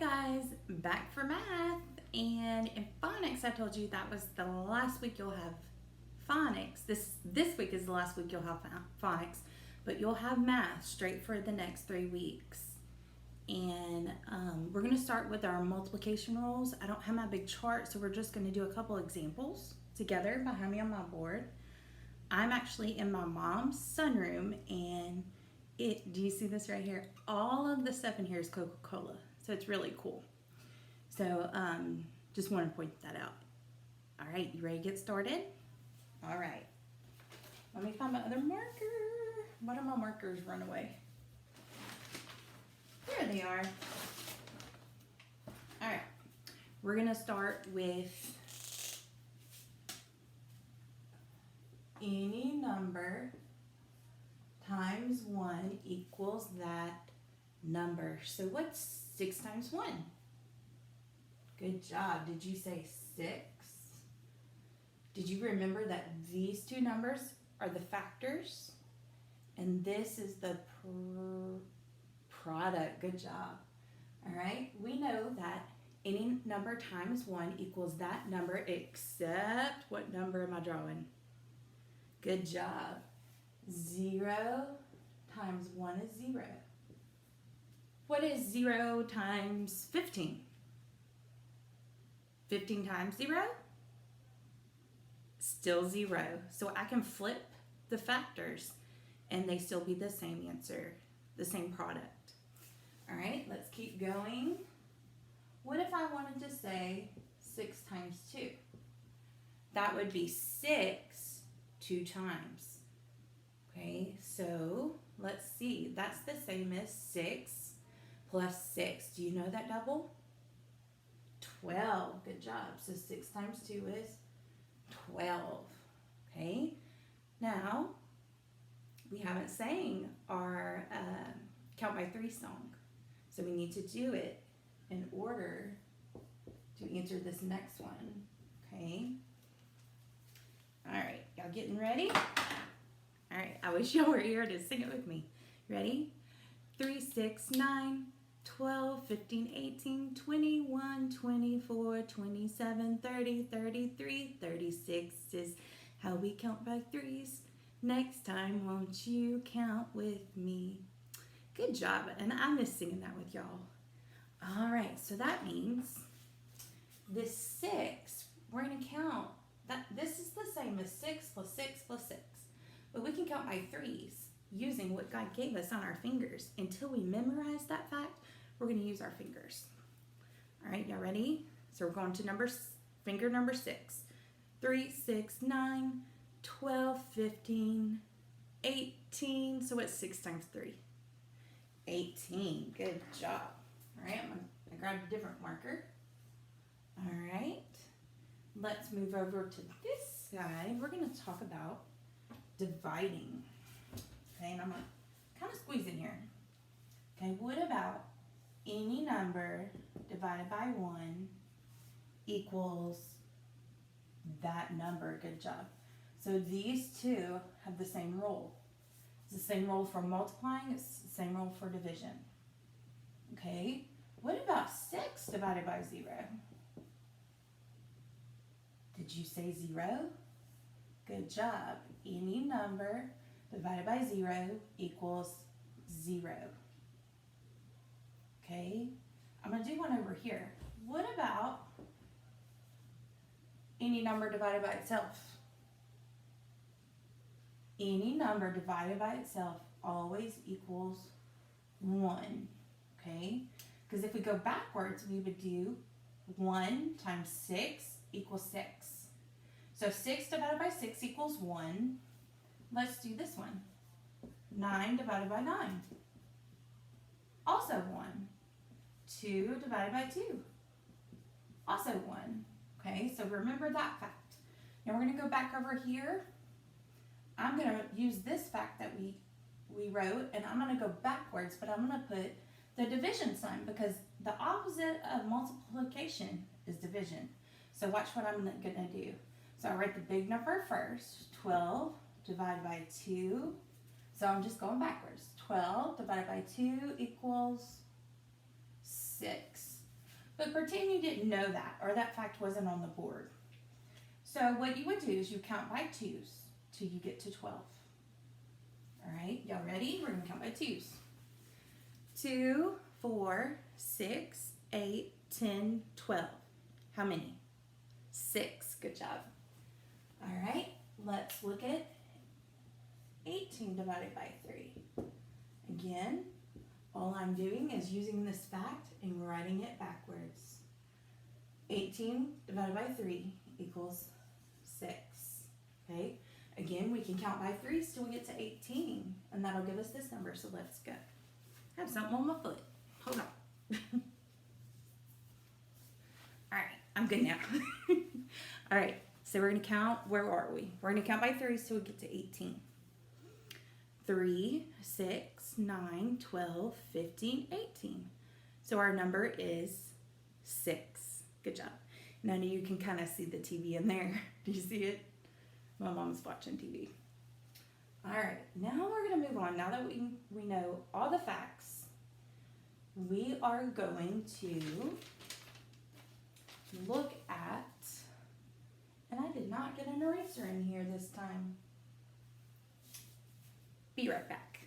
guys, back for math. And in phonics, I told you that was the last week you'll have phonics. This week is the last week you'll have phonics, but you'll have math straight for the next 3 weeks. And we're going to start with our multiplication rules. I don't have my big chart, so we're just going to do a couple examples together behind me on my board. I'm actually in my mom's sunroom, and do you see this right here? All of the stuff in here is Coca-Cola, so it's really cool. So just want to point that out. All right, you ready to get started? All right, let me find my other marker. Why do my markers run away? There they are. All right, we're gonna start with any number times 1 equals that number. So what's 6 times 1? Good job. Did you say 6? Did you remember that these two numbers are the factors? And this is the product. Good job. All right. We know that any number times 1 equals that number, except what number am I drawing? Good job. 0 times 1 is 0. What is 0 times 15? 15 times 0? Still 0. So I can flip the factors and they still be the same answer, the same product. All right, let's keep going. What if I wanted to say 6 times 2? That would be 6 2 times. Okay, so let's see. That's the same as 6 plus 6. Do you know that double? 12. Good job. So 6 times 2 is 12. Okay, now we haven't sang our Count by 3 song. So we need to do it in order to answer this next one. Okay. All right, y'all getting ready? All right, I wish y'all were here to sing it with me. Ready? 3, 6, 9, 12, 15, 18, 21, 24, 27, 30, 33, 36 is how we count by threes. Next time, won't you count with me? Good job, and I miss singing that with y'all. All right, so that means this 6, we're going to count. This is the same as 6 plus 6 plus 6. But we can count by threes using what God gave us on our fingers. Until we memorize that fact, we're going to use our fingers. All right, y'all ready? So we're going to finger number 6. 3, 6, 9, 12, 15, 18. So what's 6 times 3? 18. Good job. All right, I'm going to grab a different marker. All right. Let's move over to this side. We're going to talk about dividing. Okay, and I'm going to kind of squeeze in here. Okay, what about any number divided by 1 equals that number? Good job. So these two have the same rule. It's the same rule for multiplying. It's the same rule for division. Okay, what about 6 divided by 0? Did you say 0? Good job. Any number divided by 0 equals 0. Okay, I'm going to do one over here. What about any number divided by itself? Any number divided by itself always equals 1. Okay, because if we go backwards, we would do 1 times 6 equals 6. So 6 divided by 6 equals 1. Let's do this one. 9 divided by 9. Also 1. 2 divided by 2. Also 1. Okay, so remember that fact. Now we're going to go back over here. I'm going to use this fact that we wrote, and I'm going to go backwards, but I'm going to put the division sign because the opposite of multiplication is division. So watch what I'm going to do. So I write the big number first, 12 divided by 2. So I'm just going backwards. 12 divided by 2 equals 6. But pretend you didn't know that, or that fact wasn't on the board. So what you would do is you count by twos till you get to 12. All right, y'all ready? We're gonna count by twos. 2, 4, 6, 8, 10, 12. How many? 6. Good job. All right, let's look at 18 divided by 3. Again, all I'm doing is using this fact and writing it backwards. 18 divided by 3 equals 6. Okay, again, we can count by 3s till we get to 18, and that'll give us this number, so let's go. I have something on my foot. Hold on. All right, I'm good now. All right, so we're going to count, where are we? We're going to count by 3s till we get to 18. 3, 6, 9, 12, 15, 18. So our number is 6. Good job. Now you can kind of see the TV in there. Do you see it? My mom's watching TV. All right, now we're going to move on. Now that we know all the facts, we are going to look at, and I did not get an eraser in here this time. Be right back.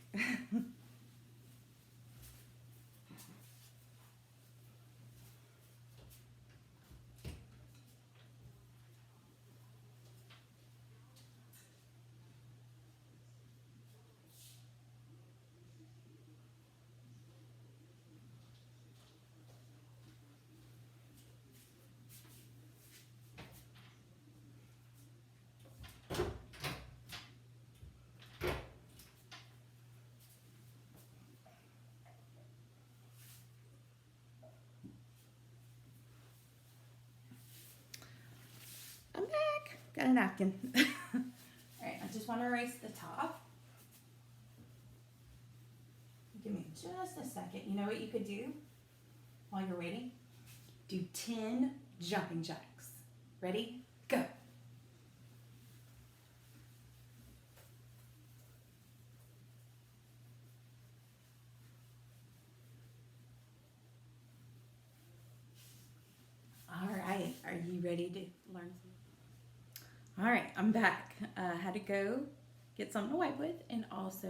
I'm back. Got a napkin. All right, I just want to erase the top. Give me just a second. You know what you could do while you're waiting? Do 10 jumping jacks. Ready? Go. All right, are you ready to learn something? All right, I'm back. Had to go get something to wipe with, and also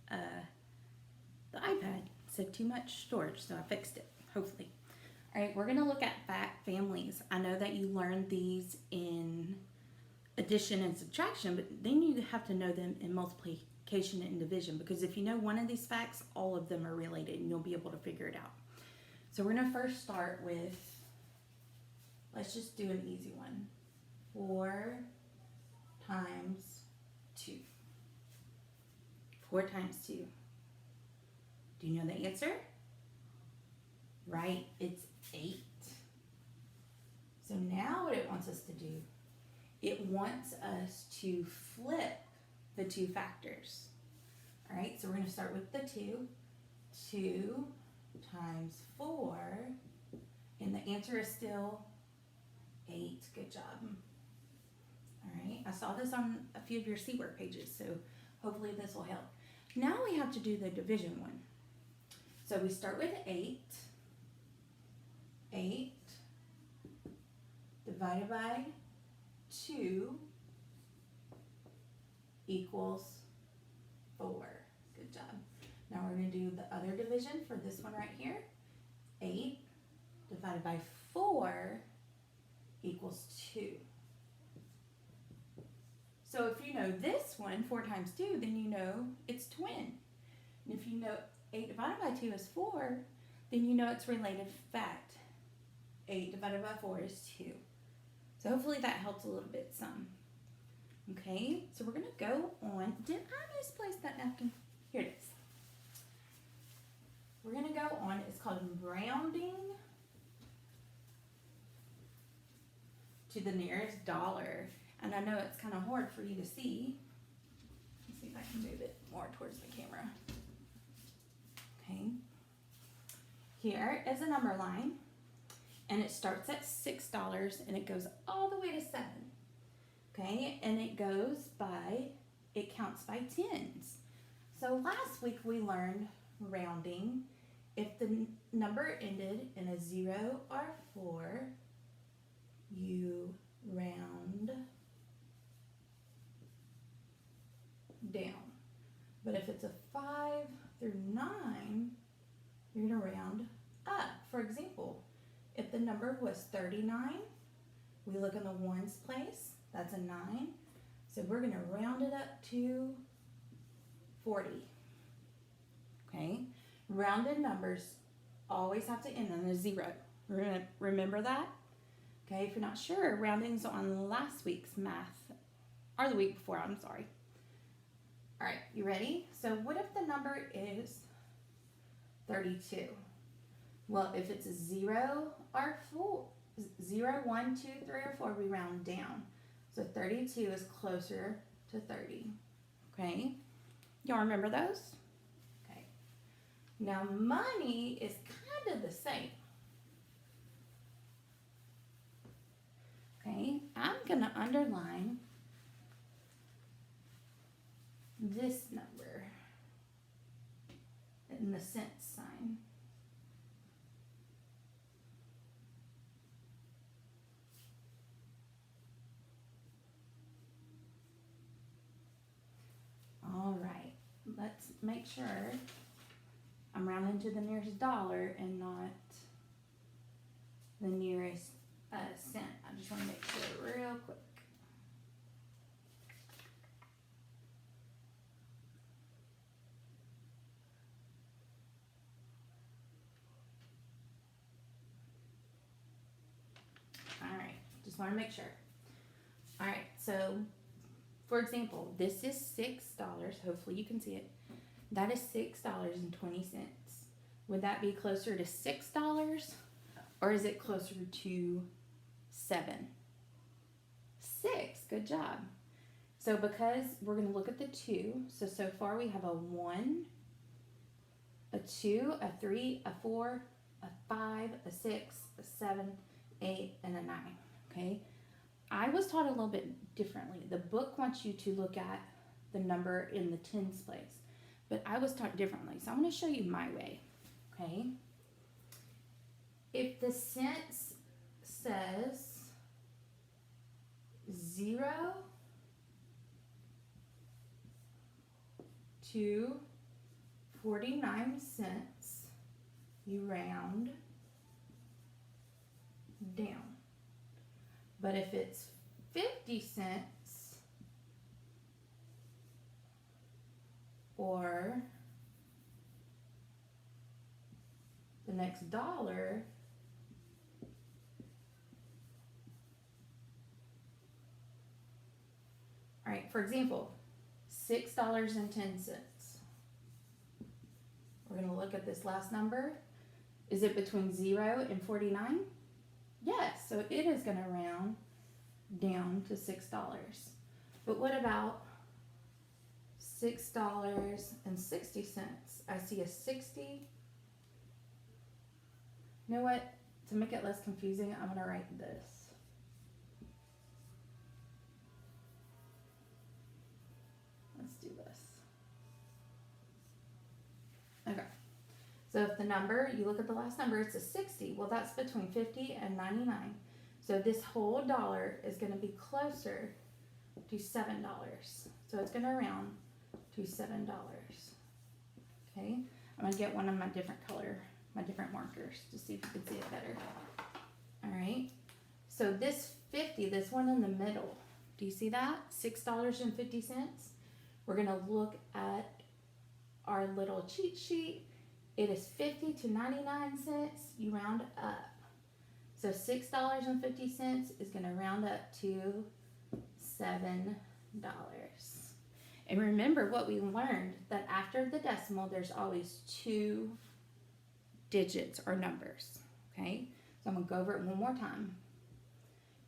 the iPad said too much storage, so I fixed it, hopefully. All right, we're gonna look at fact families. I know that you learned these in addition and subtraction, but then you have to know them in multiplication and division, because if you know one of these facts, all of them are related and you'll be able to figure it out. So we're gonna first start with, let's just do an easy one. 4 times 2. 4 times 2. Do you know the answer? Right, it's 8. So now what it wants us to do, it wants us to flip the two factors. All right, so we're going to start with the 2. 2 times 4, and the answer is still 8. Good job. All right, I saw this on a few of your C-Word pages, so hopefully this will help. Now we have to do the division one. So we start with 8. 8 divided by 2 equals 4. Good job. Now we're going to do the other division for this one right here. 8 divided by 4 equals 2. So if you know this one, 4 times 2, then you know it's twin. And if you know 8 divided by 2 is 4, then you know it's related fact. 8 divided by 4 is 2. So hopefully that helps a little bit some. Okay, so we're going to go on. Did I misplace that napkin? Here it is. We're going to go on. It's called rounding to the nearest dollar. And I know it's kind of hard for you to see. Let's see if I can move it more towards the camera. Okay. Here is a number line. And it starts at $6 and it goes all the way to 7. Okay, and it counts by tens. So last week we learned rounding. If the number ended in a 0 or 4, you round down. But if it's a 5 through 9, you're going to round up. For example, if the number was 39, we look in the ones place, that's a 9. So we're going to round it up to 40. Okay? Rounded numbers always have to end on a 0. Remember that? Okay, if you're not sure, rounding's on last week's math, or the week before, I'm sorry. All right, you ready? So what if the number is 32? Well, if it's a 0 or 4, 0, 1, 2, 3, or 4, we round down. So 32 is closer to 30. Okay? Y'all remember those? Okay. Now money is kind of the same. Okay, I'm going to underline this number in the cent sign. All right, let's make sure I'm rounding to the nearest dollar and not the nearest cent. I just want to make sure real quick. All right, just want to make sure. All right, so for example, this is $6. Hopefully you can see it. That is $6.20. Would that be closer to $6 or is it closer to 7? 6, good job. So because we're going to look at the 2, so far we have a 1, a 2, a 3, a 4, a 5, a 6, a 7, 8, and a 9, okay? I was taught a little bit differently. The book wants you to look at the number in the tens place, but I was taught differently. So I'm going to show you my way, okay? If the cents says 0 to 49 cents, you round down. But if it's 50 cents or the next dollar, all right, for example, $6.10. We're going to look at this last number. Is it between 0 and 49? Yes, so it is going to round down to $6. But what about $6.60? I see a 60. You know what? To make it less confusing, I'm going to write this. Let's do this. Okay. So if the number, you look at the last number, it's a 60. Well, that's between 50 and 99. So this whole dollar is going to be closer to $7. So it's going to round to $7. Okay. I'm going to get one of my different color, my different markers to see if you can see it better. All right. So this 50, this one in the middle, do you see that? $6.50. We're going to look at our little cheat sheet. It is 50 to 99 cents. You round up. So $6.50 is going to round up to $7. And remember what we learned, that after the decimal, there's always 2 digits or numbers. Okay? So I'm going to go over it one more time.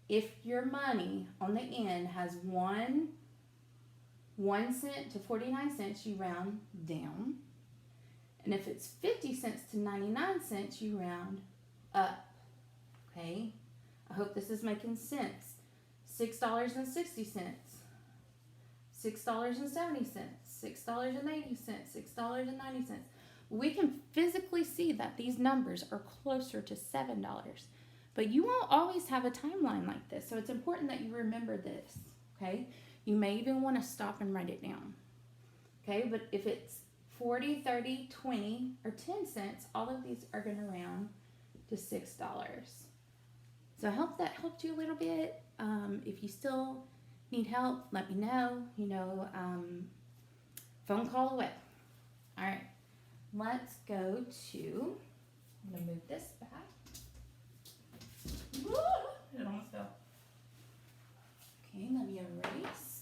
If your money on the end has 1 cent to 49 cents, you round down. And if it's 50 cents to 99 cents, you round up. Okay? I hope this is making sense. $6.60, $6.70, $6.80, $6.90. We can physically see that these numbers are closer to $7. But you won't always have a timeline like this. So it's important that you remember this, okay? You may even want to stop and write it down, okay? But if it's 40, 30, 20, or 10 cents, all of these are going to round to $6. So I hope that helped you a little bit. If you still need help, let me know. Phone call away. All right, let's go to, I'm going to move this back. Woo! It almost fell. Okay, let me erase.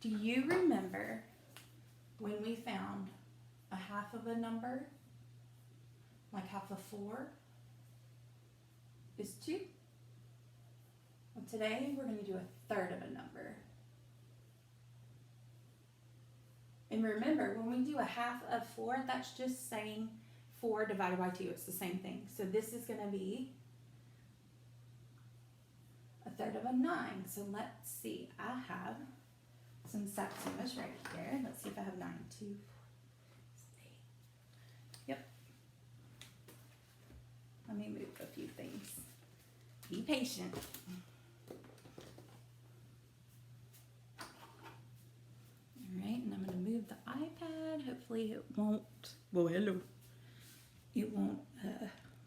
Do you remember when we found a half of a number, like half of 4 is 2? Well, today we're going to do a third of a number. And remember, when we do a half of 4, that's just saying 4 divided by 2. It's the same thing. So this is going to be a third of a 9. So let's see. I have some Saximas right here. Let's see if I have 9. 2, 4, 6, 8. Yep. Let me move a few things. Be patient. All right, and I'm going to move the iPad. Hopefully it won't, well, hello. It won't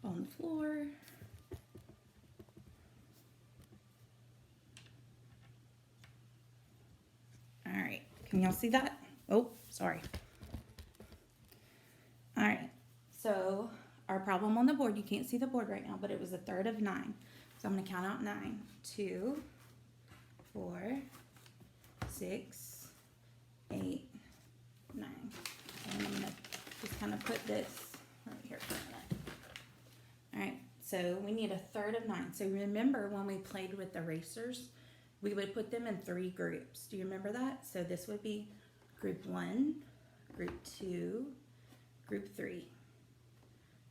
fall on the floor. All right, can y'all see that? Oh, sorry. All right, so our problem on the board, you can't see the board right now, but it was a third of 9. So I'm going to count out 9. 2, 4, 6, 8, 9. And I'm going to just kind of put this right here for a minute. All right, so we need a third of 9. So remember when we played with erasers, we would put them in 3 groups. Do you remember that? So this would be group 1, group 2, group 3.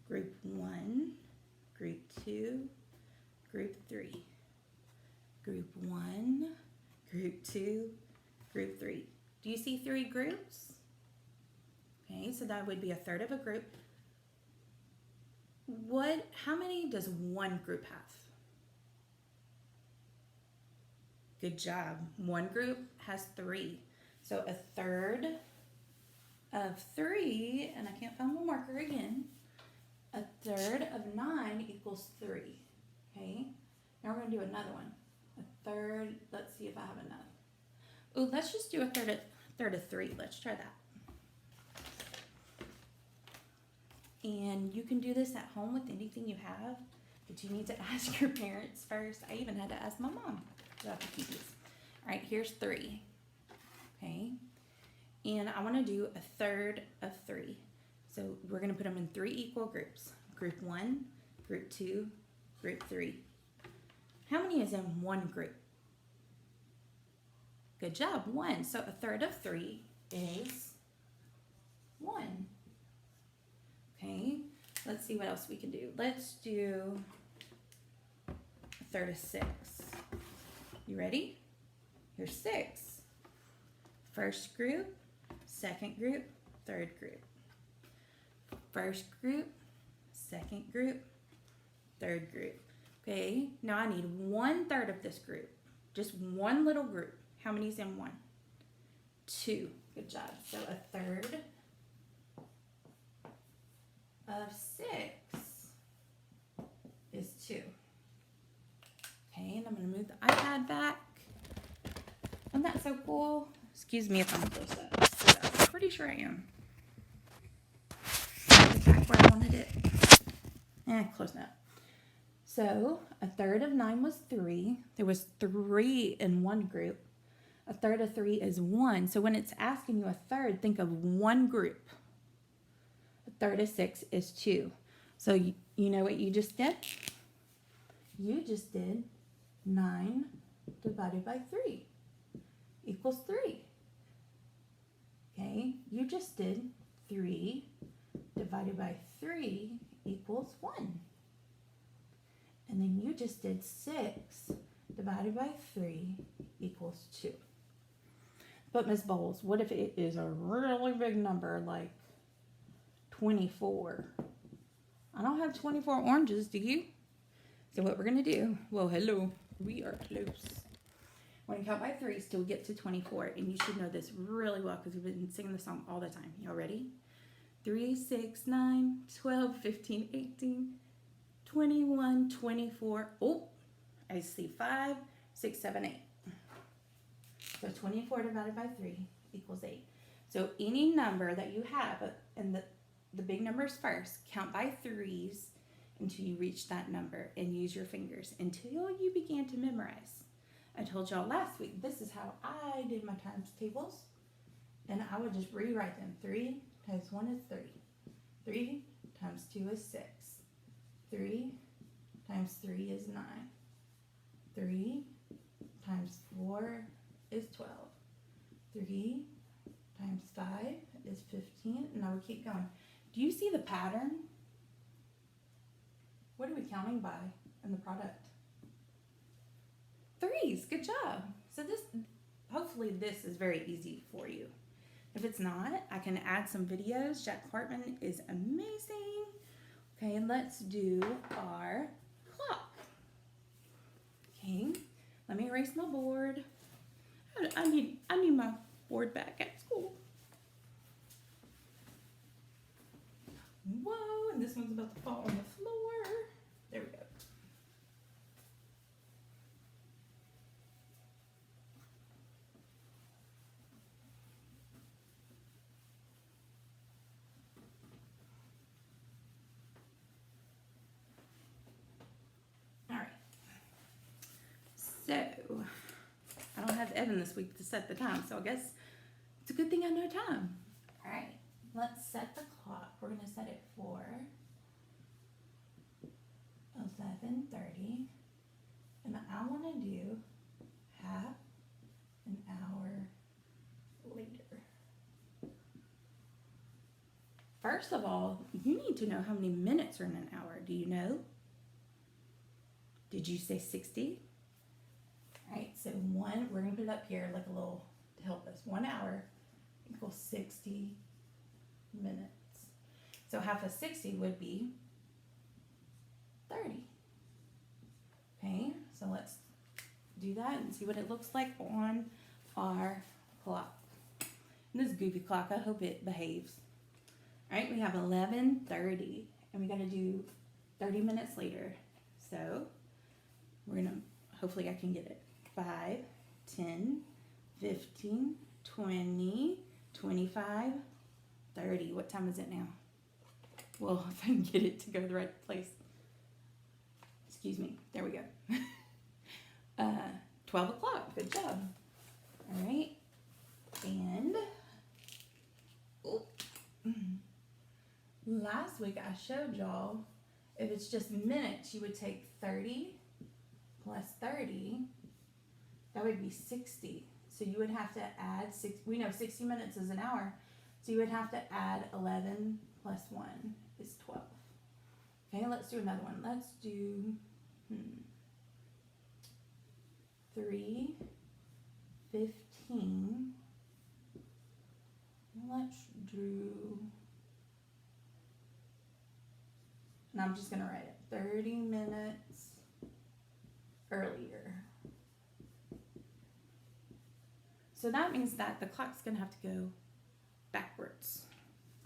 Group 1, group 2, group 3. Group 1, group 2, group 3. Do you see 3 groups? Okay, so that would be a third of a group. How many does one group have? Good job. One group has 3. So a third of 3, and I can't find my marker again, a third of 9 equals 3. Okay, now we're going to do another one. A third, let's see if I have enough. Oh, let's just do a third of 3. Let's try that. And you can do this at home with anything you have, but you need to ask your parents first. I even had to ask my mom about the keys. All right, here's 3. Okay, and I want to do a third of 3. So we're going to put them in 3 equal groups. Group 1, group 2, group 3. How many is in one group? Good job, 1. So a third of 3 is 1. Okay, let's see what else we can do. Let's do a third of 6. You ready? Here's 6. First group, second group, third group. First group, second group, third group. Okay, now I need 1/3 of this group. Just one little group. How many is in 1? 2. Good job. So a third of 6 is 2. Okay, and I'm going to move the iPad back. Isn't that so cool? Excuse me if I'm close up. I'm pretty sure I am. Back where I wanted it. Close enough. So a third of 9 was 3. There was 3 in one group. A third of 3 is 1. So when it's asking you a third, think of one group. A third of 6 is 2. So you know what you just did? You just did 9 divided by 3. equals 3. Okay, you just did 3 divided by 3 equals 1. And then you just did 6 divided by 3 equals 2. But Miss Bowles, what if it is a really big number like 24? I don't have 24 oranges, do you? So what we're going to do, well, hello, we are close. We're going to count by 3s till we get to 24. And you should know this really well because we've been singing the song all the time. Y'all ready? 3, 6, 9, 12, 15, 18, 21, 24. Oh, I see 5, 6, 7, 8. So 24 divided by 3 equals 8. So any number that you have, and the big numbers first, count by 3s until you reach that number and use your fingers until you begin to memorize. I told y'all last week, this is how I did my times tables. And I would just rewrite them. 3 times 1 is 3. 3 times 2 is 6. 3 times 3 is 9. 3 times 4 is 12. 3 times 5 is 15. And I would keep going. Do you see the pattern? What are we counting by in the product? 3s. Good job. So this, hopefully this is very easy for you. If it's not, I can add some videos. Jack Hartman is amazing. Okay, let's do our clock. Okay, let me erase my board. I need my board back at school. Whoa, and this one's about to fall on the floor. There we go. All right. So, I don't have Evan this week to set the time, so I guess it's a good thing I know time. All right, let's set the clock. We're gonna set it for 11:30, and I wanna do half an hour later. First of all, you need to know how many minutes are in an hour. Do you know? Did you say 60? All right, so we're gonna put it up here like a little to help us. 1 hour equals 60 minutes. So half of 60 would be 30. Okay, so let's do that and see what it looks like on our clock. And this goofy clock, I hope it behaves. All right, we have 11:30, and we gotta do 30 minutes later. So we're gonna, hopefully I can get it. 5, 10, 15, 20, 25, 30. What time is it now? Well, if I can get it to go to the right place. Excuse me. There we go. 12 o'clock. Good job. All right. And last week I showed y'all if it's just minutes, you would take 30 plus 30. That would be 60. So you would have to add 6. We know 60 minutes is an hour. So you would have to add 11 plus 1 is 12. Okay, let's do another one. Let's do 3, 15. Let's do, and I'm just going to write it, 30 minutes earlier. So that means that the clock's going to have to go backwards.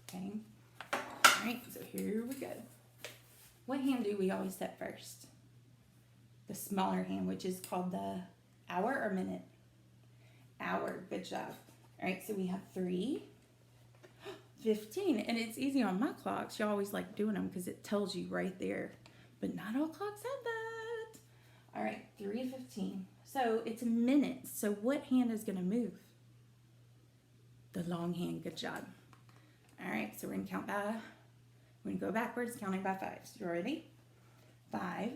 Okay? All right, so here we go. What hand do we always set first? The smaller hand, which is called the hour or minute? Hour. Good job. All right, so we have 3, 15, and it's easy on my clocks. You always like doing them because it tells you right there, but not all clocks have that. All right, 3:15. So it's minutes. So what hand is going to move? The long hand. Good job. All right, so we're going to count by, we're going to go backwards, counting by 5s. You ready? 5,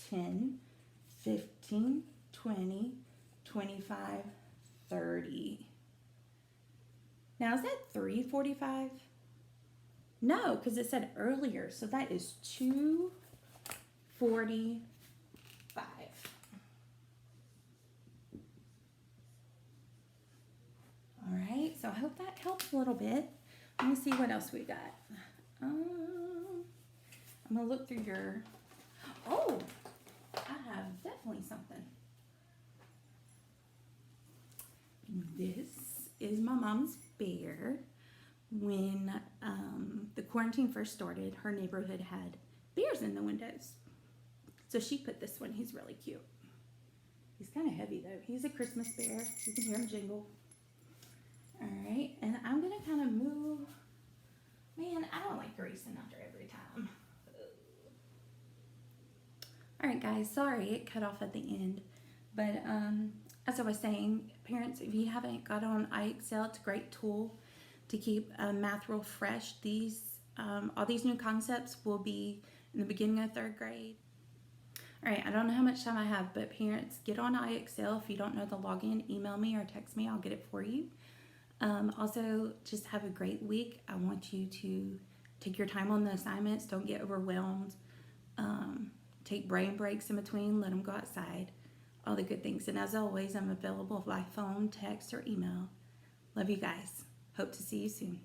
10, 15, 20, 25, 4:30. Now, is that 3:45? No, because it said earlier. So that is 2:45. All right, so I hope that helps a little bit. Let me see what else we got. I'm going to look through your... Oh, I have definitely something. This is my mom's bear. When the quarantine first started, her neighborhood had bears in the windows. So she put this one. He's really cute. He's kind of heavy though. He's a Christmas bear. You can hear him jingle. All right, and I'm going to kind of move. Man, I don't like racing out there every time. All right, guys, sorry it cut off at the end. But as I was saying, parents, if you haven't got on iExcel, it's a great tool to keep math real fresh. All these new concepts will be in the beginning of 3rd grade. All right, I don't know how much time I have, but parents, get on iExcel. If you don't know the login, email me or text me. I'll get it for you. Also, just have a great week. I want you to take your time on the assignments. Don't get overwhelmed. Take brain breaks in between. Let them go outside. All the good things. And as always, I'm available by phone, text, or email. Love you guys. Hope to see you soon.